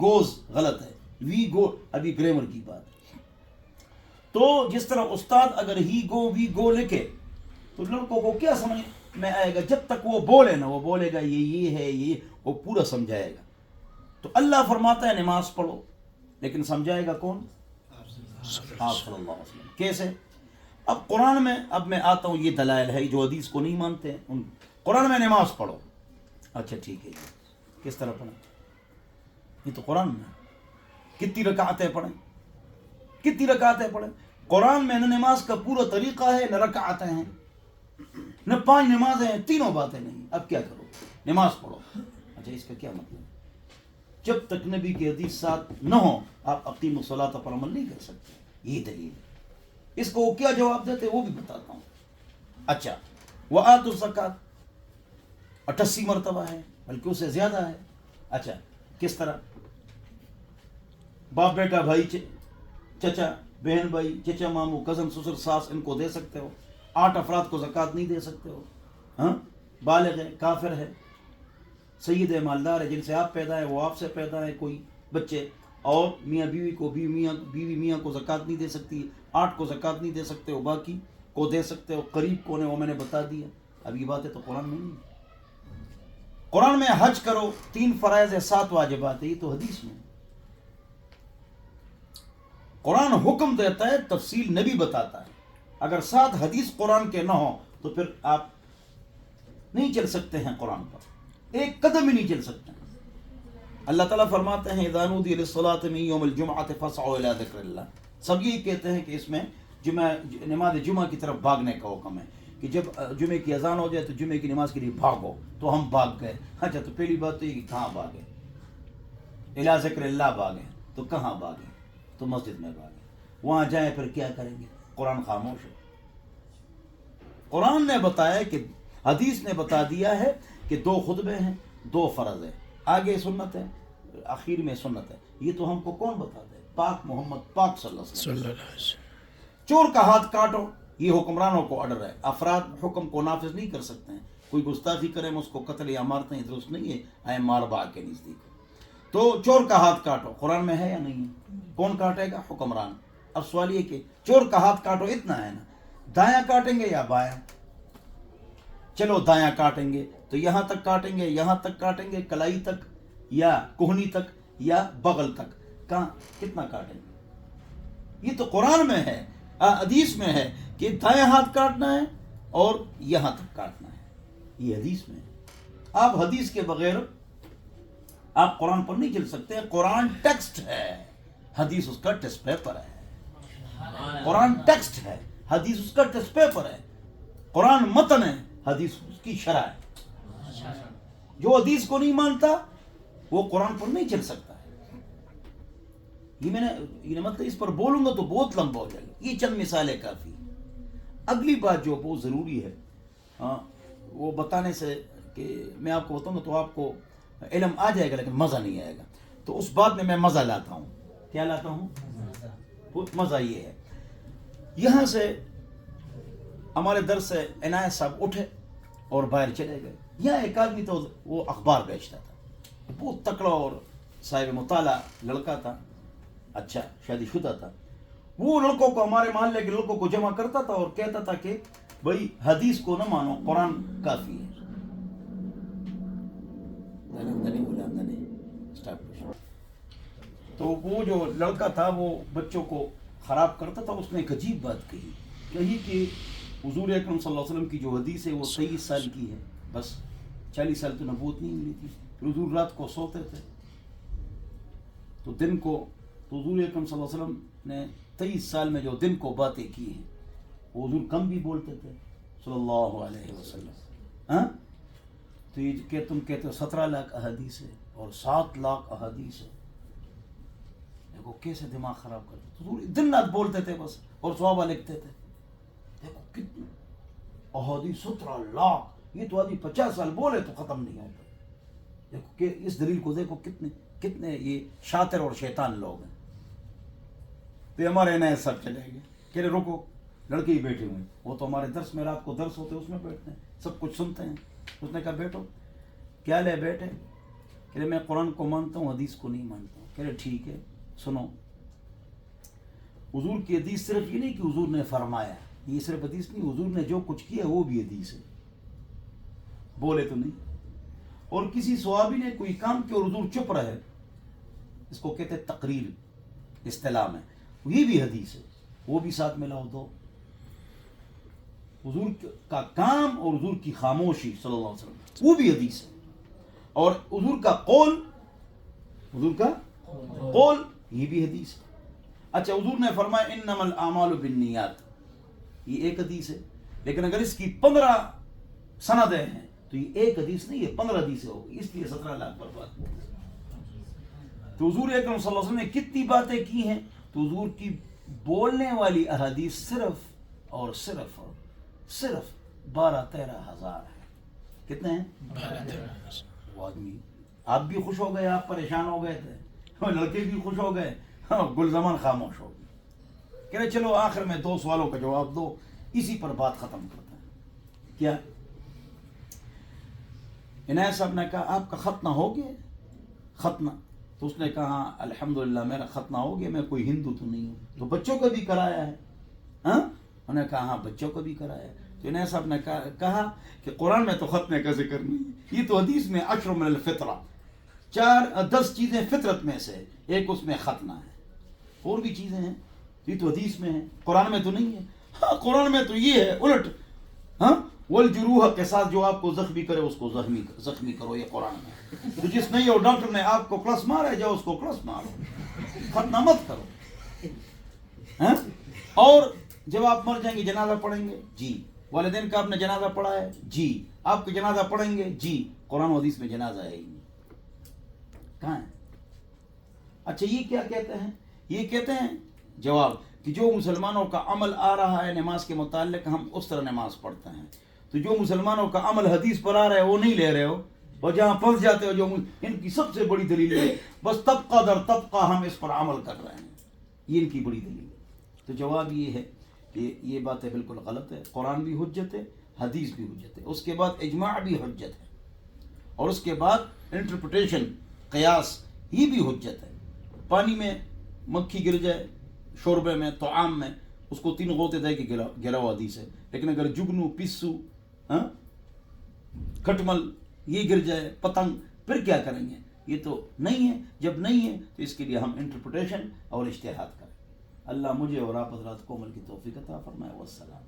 Goes غلط ہے، وی گو ابھی گرامر کی بات. تو جس طرح استاد اگر ہی گو وی گو لکھے تو لڑکوں کو کیا سمجھ میں آئے گا؟ جب تک وہ بولے نا، وہ بولے گا یہ ہے یہ، وہ پورا سمجھائے گا. تو اللہ فرماتا ہے نماز پڑھو، لیکن سمجھائے گا کون؟ آپ صلی اللہ علیہ وسلم. کیسے؟ اب قرآن میں، اب میں آتا ہوں، یہ دلائل ہے جو حدیث کو نہیں مانتے ہیں. قرآن میں نماز پڑھو، اچھا ٹھیک ہے، کس طرح پڑھیں؟ یہ تو قرآن میں کتنی رکعتیں پڑھیں، کتنی رکعتیں پڑھیں؟ قرآن میں نہ نماز کا پورا طریقہ ہے، نہ رکعتیں ہیں، نہ 5 نمازیں ہیں، تینوں باتیں نہیں. اب کیا کرو؟ نماز پڑھو. اچھا اس کا کیا مطلب؟ جب تک نبی کی حدیث ساتھ نہ ہو آپ اقیم الصلاۃ پر عمل نہیں کر سکتے. یہ دلیل ہے. اس کو کیا جواب دیتے وہ بھی بتاتا ہوں. اچھا وآتوا الزکوٰۃ 88 مرتبہ ہے، بلکہ اس سے زیادہ ہے. اچھا کس طرح؟ باپ بیٹا بھائی چچا بہن بھائی چچا ماموں کزن سسر ساس ان کو دے سکتے ہو. 8 افراد کو زکوٰۃ نہیں دے سکتے ہو. ہاں بالغ ہے، کافر ہے، سید ہے، مالدار ہے، جن سے آپ پیدا ہے وہ آپ سے پیدا ہے کوئی بچے، اور میاں بیوی کو بیوی میاں کو زکوٰۃ نہیں دے سکتی. 8 کو زکوٰۃ نہیں دے سکتے ہو، باقی کو دے سکتے ہو. قریب کون ہے وہ میں نے بتا دیا. اب یہ باتیں تو قرآن میں نہیں. قرآن میں حج کرو 3 فرائض ہے 7 واجبات ہے، یہ تو حدیث میں. قرآن حکم دیتا ہے، تفصیل نبی بتاتا ہے. اگر 7 حدیث قرآن کے نہ ہو تو پھر آپ نہیں چل سکتے ہیں قرآن پر، ایک قدم ہی نہیں چل سکتے ہیں. اللہ تعالیٰ فرماتے ہیں اذا نودی للصلاۃ من یوم الجمعۃ فاسعوا الی ذکر اللہ. سب یہی کہتے ہیں کہ اس میں نماز جمعہ کی طرف بھاگنے کا حکم ہے کہ جب جمعے کی اذان ہو جائے تو جمعے کی نماز کے لیے بھاگو. تو ہم بھاگ گئے. اچھا تو پہلی بات تو یہ کہ کہاں بھاگے؟ الی ذکر اللہ بھاگے. تو کہاں بھاگے؟ تو مسجد میں بھاگے. وہاں جائیں پھر کیا کریں گے؟ قرآن خاموش ہے. قرآن نے بتایا کہ حدیث نے بتا دیا ہے کہ 2 خطبے ہیں، 2 فرض ہے، آگے سنت ہے، آخر میں سنت ہے. یہ تو ہم کو کون بتاتا ہے؟ پاک محمد پاک صلی اللہ علیہ وسلم. چور کا ہاتھ کاٹو، یہ حکمرانوں کو آرڈر ہے. افراد حکم کو نافذ نہیں کر سکتے ہیں. کوئی گستاخی کرے ہم اس کو قتل یا مارتے ہیں، درست نہیں ہے. آئے مار با کے نزدیک. تو چور کا ہاتھ کاٹو قرآن میں ہے یا نہیں ہے؟ کون کاٹے گا؟ حکمران. اب سوال یہ کہ چور کا ہاتھ کاٹو اتنا ہے نا، دایاں کاٹیں گے یا بایاں؟ چلو دایاں کاٹیں گے تو یہاں تک کاٹیں گے، یہاں تک کاٹیں گے، کلائی تک یا کوہنی تک یا بغل تک؟ کہاں کتنا کاٹیں گے؟ یہ تو قرآن میں ہے، حدیث میں ہے کہ دایاں ہاتھ کاٹنا ہے اور یہاں تک کاٹنا ہے. یہ حدیث میں ہے. آپ حدیث کے بغیر آپ قرآن پر نہیں چل سکتے. قرآن ٹیکسٹ ہے، حدیث اس کا ٹیسٹ پیپر ہے. قرآن ٹیکسٹ ہے، حدیث اس کا ٹیسٹ پیپر ہے. قرآن متن ہے، حدیث اس کی شرح ہے. جو حدیث کو نہیں مانتا وہ قرآن پر نہیں چل سکتا ہے. یہ مطلب اس پر بولوں گا تو بہت لمبا ہو جائے گا. یہ چند مثالیں کافی. اگلی بات جو بہت ضروری ہے وہ بتانے سے کہ میں آپ کو بتاؤں گا تو آپ کو علم آ جائے گا لیکن مزہ نہیں آئے گا. تو اس بات میں مزہ لاتا ہوں. کیا لاتا ہوں؟ مزہ یہ ہے. یہاں سے ہمارے درس سے عنایت صاحب اٹھے اور باہر چلے گئے. یہاں ایک آدمی تو وہ اخبار بیچتا تھا، بہت تکڑا اور صاحب مطالعہ لڑکا تھا، اچھا شادی شدہ تھا. وہ لڑکوں کو، ہمارے محلے کے لڑکوں کو جمع کرتا تھا اور کہتا تھا کہ بھائی حدیث کو نہ مانو، قرآن کافی ہے. تو وہ جو لڑکا تھا وہ بچوں کو خراب کرتا تھا. اس نے ایک عجیب بات کہی کہ حضور اکرم صلی اللہ علیہ وسلم کی جو حدیث ہے وہ 23 سال کی ہے، بس 40 سال تو نبوت نہیں ملی تھی. حضور رات کو سوتے تھے تو دن کو، تو حضور اکرم صلی اللہ علیہ وسلم نے 23 سال میں جو دن کو باتیں کی ہیں وہ حضور کم بھی بولتے تھے صلی اللہ علیہ وسلم. تو یہ کہ تم کہتے ہو 17 لاکھ احادیث ہے اور 7 لاکھ احادیث ہے. دیکھو کیسے دماغ خراب کرتے. حضور دن رات بولتے تھے بس اور صحابہ لکھتے تھے. دیکھو کتنی احادیث 17 لاکھ. یہ تو آدمی 50 سال بولے تو ختم نہیں ہوتا. دیکھو کہ اس دلیل کو دیکھو کتنے یہ شاطر اور شیطان لوگ ہیں. تو ہمارے نئے سب چلے گئے کہ رکو، لڑکے ہی بیٹھے ہوئے. وہ تو ہمارے درس میں رات کو درس ہوتے اس میں بیٹھتے ہیں، سب کچھ سنتے ہیں. اس نے کہا بیٹھو. کیا لے بیٹھے؟ کہہ رہے میں قرآن کو مانتا ہوں حدیث کو نہیں مانتا ہوں. کہہ رہے ٹھیک ہے سنو, حضور کی حدیث صرف یہ نہیں کہ حضور نے فرمایا, یہ صرف حدیث نہیں, حضور نے جو کچھ کیا وہ بھی حدیث ہے, بولے تو نہیں. اور کسی صحابی نے کوئی کام کیا اور حضور چپ رہے, اس کو کہتے ہیں تقریر اصطلاح میں, یہ بھی حدیث ہے, وہ بھی ساتھ ملاؤ دو. حضور کا کام اور حضور کی خاموشی صلی اللہ علیہ وسلم وہ بھی حدیث ہے, اور حضور کا قول, حضور کا قول یہ بھی حدیث ہے. اچھا حضور نے فرمایا انما الاعمال بالنیات, یہ ایک حدیث ہے, لیکن اگر اس کی 15 سندیں ہیں تو یہ ایک حدیث نہیں ہے, 15 حدیثیں ہوگی, اس لیے 17 لاکھ پر بات. تو حضور اکرم صلی اللہ علیہ وسلم نے کتنی باتیں کی ہیں, تو حضور کی بولنے والی احادیث صرف اور صرف 12-13 ہزار ہے. کتنے ہیں؟ 12-13. وہ آدمی, آپ بھی خوش ہو گئے, آپ پریشان ہو گئے تھے, لڑکے بھی خوش ہو گئے, گلزمان خاموش ہو گئی. کہہ رہے چلو آخر میں 2 سوالوں کا جواب دو, اسی پر بات ختم کرتا ہے. کیا عنایت صاحب نے کہا آپ کا ختنہ ہو گیا؟ ختنہ؟ تو اس نے کہا الحمدللہ میرا ختنہ ہو گیا, میں کوئی ہندو تو نہیں ہوں. تو بچوں کا بھی کرایا ہے؟ ہاں, انہوں نے کہا ہاں بچوں کا بھی کرایا ہے. تو عنایت صاحب نے کہا کہ قرآن میں تو ختنے کا ذکر نہیں, یہ تو حدیث میں 10 من الفطرہ, 10 چیزیں فطرت میں سے, ایک اس میں ختنہ ہے, اور بھی چیزیں ہیں, یہ تو حدیث میں ہے, قرآن میں تو نہیں ہے. ہاں قرآن میں تو یہ ہے الٹ, ہاں والجروح کے ساتھ جو آپ کو زخمی کرے اس کو زخمی کرو, یہ قرآن میں. تو جس نہیں ہو ڈاکٹر نے آپ کو کلس مارا ہے, جاؤ اس کو کلس مارو, ختنہ مت کرو. ہاں, اور جب آپ مر جائیں گے جنازہ پڑھیں گے جی, والدین کا آپ نے جنازہ پڑھا ہے جی, آپ کا جنازہ پڑھیں گے جی, قرآن و حدیث میں جنازہ ہے ہی نہیں, کہاں ہے؟ اچھا یہ کیا کہتے ہیں؟ یہ کہتے ہیں جواب کہ جو مسلمانوں کا عمل آ رہا ہے نماز کے متعلق ہم اس طرح نماز پڑھتے ہیں, تو جو مسلمانوں کا عمل حدیث پر آ رہا ہے وہ نہیں لے رہے ہو, اور جہاں پھنس جاتے ہو, جو ان کی سب سے بڑی دلیل ہے بس طبقہ در طبقہ ہم اس پر عمل کر رہے ہیں, یہ ان کی بڑی دلیل ہے. تو جواب یہ ہے کہ یہ باتیں بالکل غلط ہے. قرآن بھی حجت ہے, حدیث بھی حجت ہے, اس کے بعد اجماع بھی حجت ہے, اور اس کے بعد انٹرپریٹیشن قیاس یہ بھی حجت ہے. پانی میں مکھی گر جائے, شوربے میں, طعام میں, اس کو 3 غوطے دے کے گرا ہوا حدیث ہے. لیکن اگر جگنو, پسو, کھٹمل یہ گر جائے, پتنگ, پھر کیا کریں گے؟ یہ تو نہیں ہے. جب نہیں ہے تو اس کے لیے ہم انٹرپریٹیشن اور اجتہاد کریں. اللہ مجھے اور آپ حضرات کو عمل کی توفیق عطا فرمائے. والسلام.